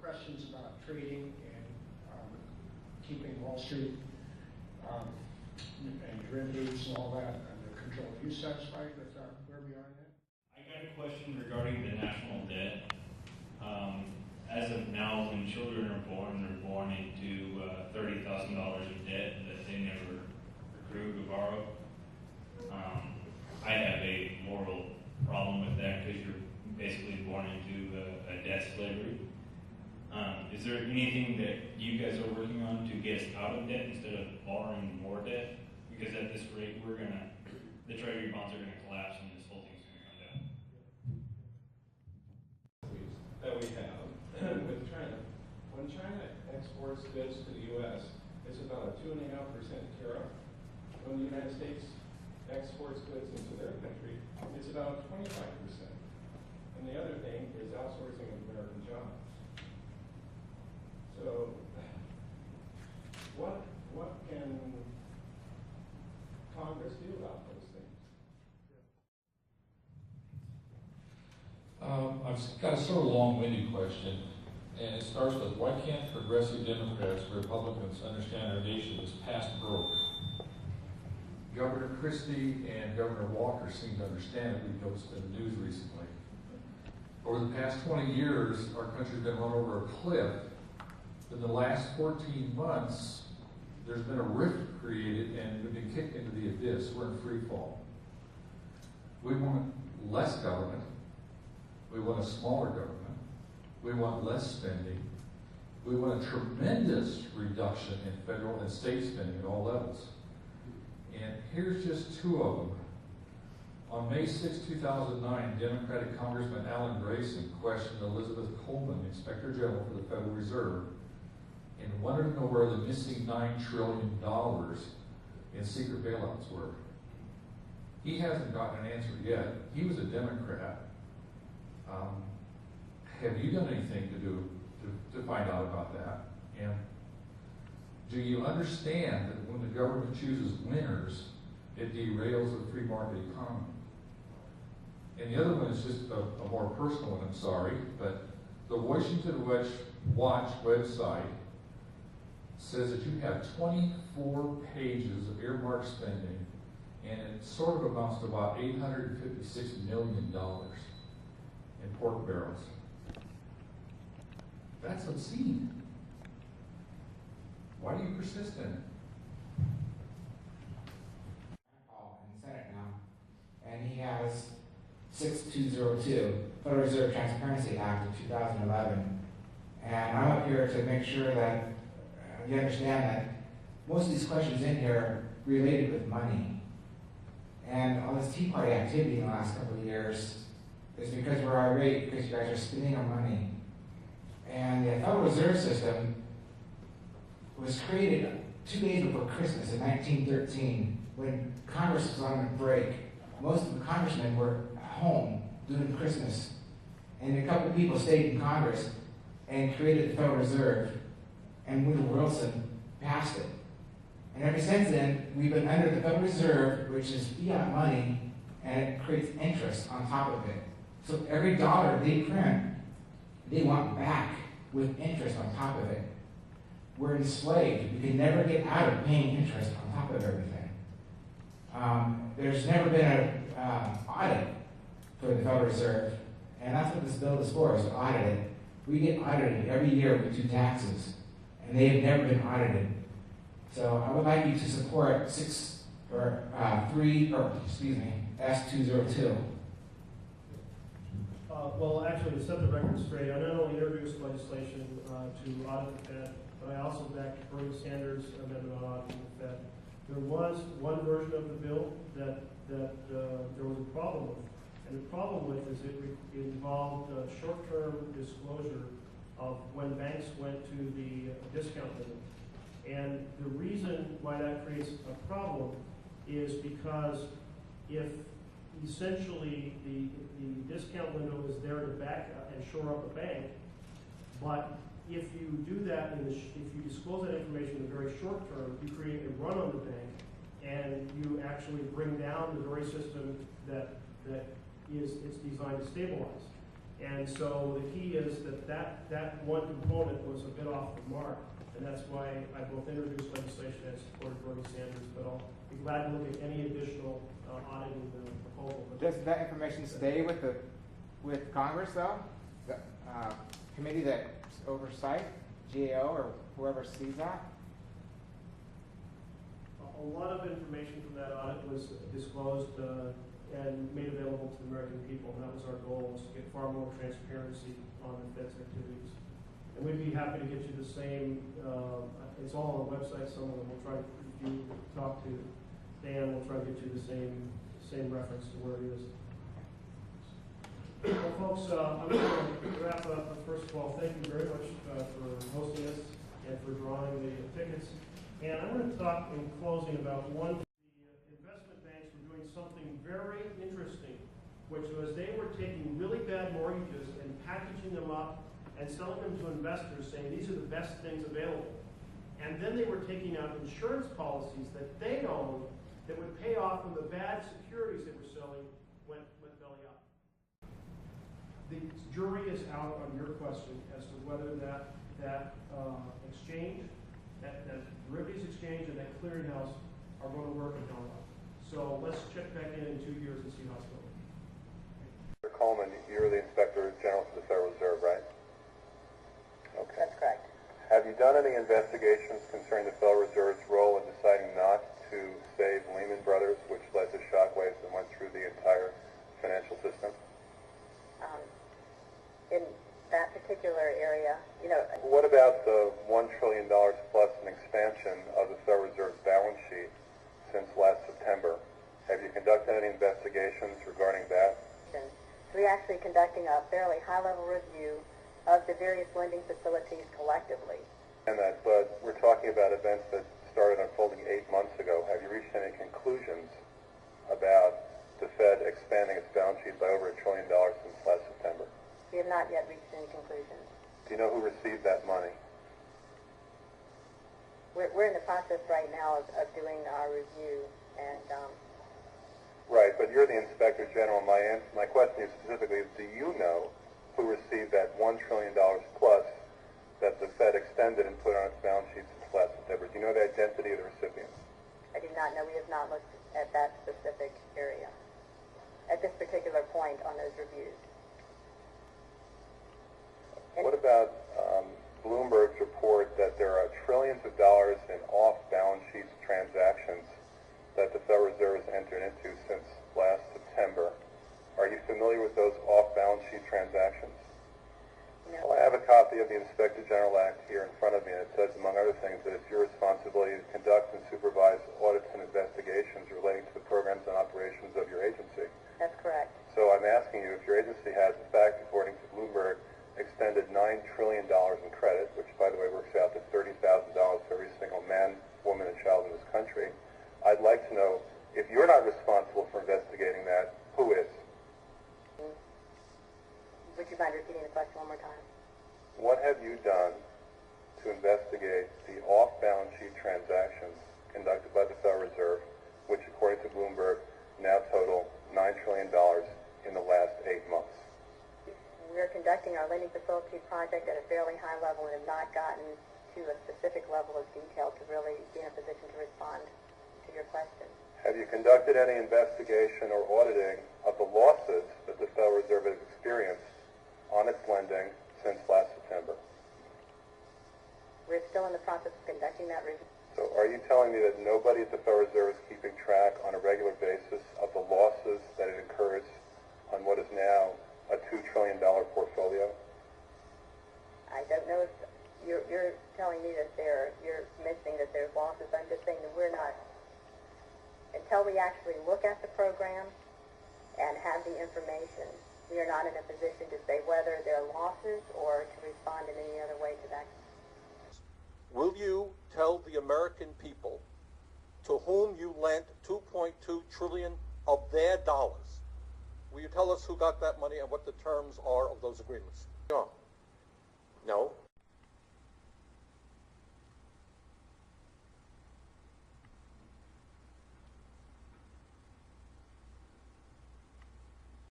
questions about trading and keeping Wall Street and derivatives and all that under control. Are you satisfied with where we are now? I got a question regarding the national debt. As of now, when children are born, they're born into $30,000 of debt that they never accrued or borrowed. I have a moral problem with that because you're basically born into a debt slavery. Is there anything that you guys are working on to get us out of debt instead of borrowing more debt? Because at this rate, the treasury bonds are gonna collapse and this whole thing's gonna come down. That we have with China. When China exports goods to the U.S., it's about a 2.5% tariff. When the United States exports goods into their country, it's about 25%. And the other thing is outsourcing of American jobs. So, what can Congress do about those things? I've got a sort of long-winded question, and it starts with, why can't progressive Democrats, Republicans understand our nation is past broke? Governor Christie and Governor Walker seem to understand it because it's been news recently. Over the past 20 years, our country's been run over a cliff. In the last 14 months, there's been a rift created and we've been kicked into the abyss. We're in free fall. We want less government. We want a smaller government. We want less spending. We want a tremendous reduction in federal and state spending at all levels. And here's just two of them. On May 6, 2009, Democratic Congressman Alan Grayson questioned Elizabeth Coleman, Inspector General for the Federal Reserve, and wanted to know where the missing $9 trillion in secret bailouts were. He hasn't gotten an answer yet. He was a Democrat. Have you done anything to find out about that? And do you understand that when the government chooses winners, it derails the free market economy? And the other one is just a more personal one, I'm sorry, but the Washington Watch website says that you have 24 pages of earmarked spending, and it sort of amounts to about $856 million in pork barrels. That's obscene. Why do you persist in it? In the Senate now, and he has 6202, Federal Reserve Transparency Act of 2011. And I'm up here to make sure that you understand that most of these questions in here are related with money. And all this Tea Party activity in the last couple of years is because we're irate because you guys are spending our money. And the Federal Reserve System was created 2 days before Christmas in 1913 when Congress was on a break. Most of the congressmen were at home doing Christmas. And a couple of people stayed in Congress and created the Federal Reserve, and Woodrow Wilson passed it. And ever since then, we've been under the Federal Reserve, which is fiat money, and it creates interest on top of it. So every dollar they print, they want back with interest on top of it. We're enslaved. We can never get out of paying interest on top of everything. There's never been an audit for the Federal Reserve, and that's what this bill is for, is to audit it. We get audited every year we do taxes, and they have never been audited. So I would like you to support S202. Well, actually, to set the record straight, I not only introduced legislation to audit the Fed, but I also backed Bernie Sanders' amendment on auditing the Fed. There was one version of the bill that there was a problem with. And the problem with is it involved short-term disclosure of when banks went to the discount limit. And the reason why that creates a problem is because if essentially the discount window is there to back up and shore up a bank, but if you do that, if you disclose that information in the very short term, you create a run on the bank, and you actually bring down the very system that it's designed to stabilize. And so the key is that one component was a bit off the mark, and that's why I both introduced legislation and supported Bernie Sanders, but I'll be glad to look at any additional auditing the proposal. Does that information stay with Congress though? The committee that oversight, GAO or whoever sees that? A lot of information from that audit was disclosed and made available to the American people, and that was our goal, was to get far more transparency on the Fed's activities. And we'd be happy to get you the same, it's all on the website, some of them. We'll try to, if you talk to Dan, we'll try to get you the same reference to where it is. Well, folks, I'm going to wrap up. First of all, thank you very much for hosting us and for drawing the tickets. And I'm going to talk in closing about one. The investment banks were doing something very interesting, which was they were taking really bad mortgages and packaging them up and selling them to investors, saying these are the best things available. And then they were taking out insurance policies that they owned that would pay off when the bad securities they were selling went belly up. The jury is out on your question as to whether that exchange, that derivatives exchange and that clearinghouse are going to work and how well. So let's check back in 2 years and see how it's going. Mr. Coleman, you're the Inspector General for the Federal Reserve, right? Okay. That's correct. Have you done any investigations concerning the Federal Reserve's role in deciding not to save Lehman Brothers, which led to shockwaves that went through the entire financial system? In that particular area, you know, What about the $1 trillion plus in expansion of the Federal Reserve's balance sheet since last September? Have you conducted any investigations regarding that? we're actually conducting a fairly high-level review of the various lending facilities collectively. And that, but we're talking about events that started unfolding 8 months ago. Have you reached any conclusions about the Fed expanding its balance sheet by over $1 trillion since last September? We have not yet reached any conclusions. Do you know who received that money? We're in the process right now of doing our review, and Right, but you're the Inspector General. My question is specifically, do you know who received that $1 trillion plus that the Fed extended and put on its balance sheet since last September? Do you know the identity of the recipients? I do not know. We have not looked at that specific area at this particular point on those reviews. What about Bloomberg's report that there are trillions of dollars in off-balance sheet transactions that the Federal Reserve has entered into since last September? Are you familiar with those off-balance sheet transactions? No. Well, I have a copy of the Inspector General Act here in front of me, and it says, among other things, that it's your responsibility to conduct and supervise audits and investigations relating to the programs and operations of your agency. That's correct. So I'm asking you if your agency has, in fact, according to Bloomberg, extended $9 trillion in credit, which, by the way, works out to $30,000 for every single man, woman, and child in this country. I'd like to know, if you're not responsible for investigating that, who is? Would you mind repeating the question one more time? What have you done to investigate the off-balance sheet transactions conducted by the Federal Reserve, which, according to Bloomberg, now total $9 trillion in the last 8 months? We're conducting our lending facility project at a fairly high level and have not gotten to a specific level of detail to really be in a position to respond to your question. Have you conducted any investigation or auditing of the losses that the Federal Reserve has experienced on its lending since last September? We're still in the process of conducting that review. So are you telling me that nobody at the Federal Reserve is keeping track on a regular basis of the losses that it incurs on what is now a $2 trillion portfolio? I don't know if you're telling me that you're missing that there's losses. I'm just saying that we're not, until we actually look at the program and have the information, we are not in a position to say whether there are losses or to respond in any other way to that. Will you tell the American people to whom you lent $2.2 trillion of their dollars? Will you tell us who got that money and what the terms are of those agreements? No. No.